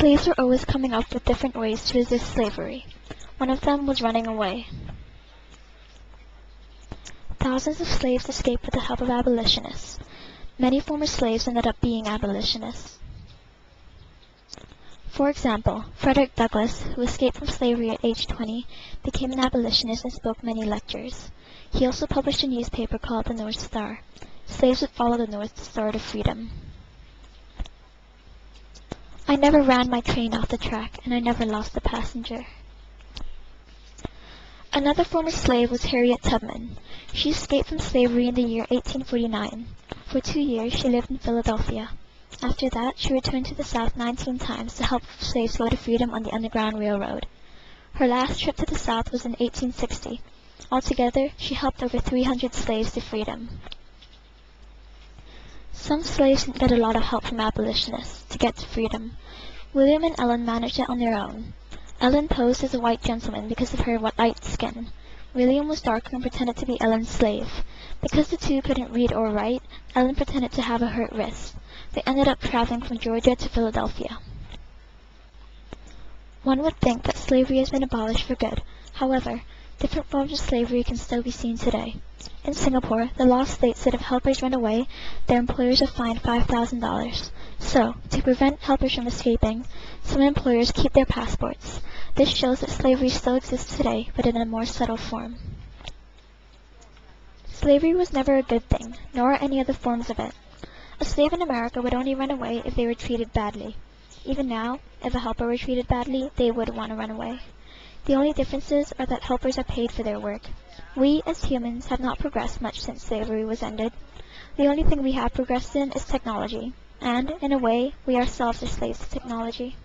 Slaves were always coming up with different ways to resist slavery. One of them was running away. Thousands of slaves escaped with the help of abolitionists. Many former slaves ended up being abolitionists. For example, Frederick Douglass, who escaped from slavery at age 20, became an abolitionist and spoke many lectures. He also published a newspaper called the North Star. Slaves would follow the North Star to freedom. I never ran my train off the track, and I never lost a passenger. Another former slave was Harriet Tubman. She escaped from slavery in the year 1849. For 2 years, she lived in Philadelphia. After that, she returned to the South 19 times to help slaves go to freedom on the Underground Railroad. Her last trip to the South was in 1860. Altogether, she helped over 300 slaves to freedom. Some slaves didn't get a lot of help from abolitionists to get to freedom. William and Ellen managed it on their own. Ellen posed as a white gentleman because of her light skin. William was darker and pretended to be Ellen's slave. Because the two couldn't read or write, Ellen pretended to have a hurt wrist. They ended up traveling from Georgia to Philadelphia. One would think that slavery has been abolished for good. However, different forms of slavery can still be seen today. In Singapore, the law states that if helpers run away, their employers are fined $5,000. So, to prevent helpers from escaping, some employers keep their passports. This shows that slavery still exists today, but in a more subtle form. Slavery was never a good thing, nor any other forms of it. A slave in America would only run away if they were treated badly. Even now, if a helper were treated badly, they would want to run away. The only differences are that helpers are paid for their work. We, as humans, have not progressed much since slavery was ended. The only thing we have progressed in is technology, and, in a way, we ourselves are slaves to technology.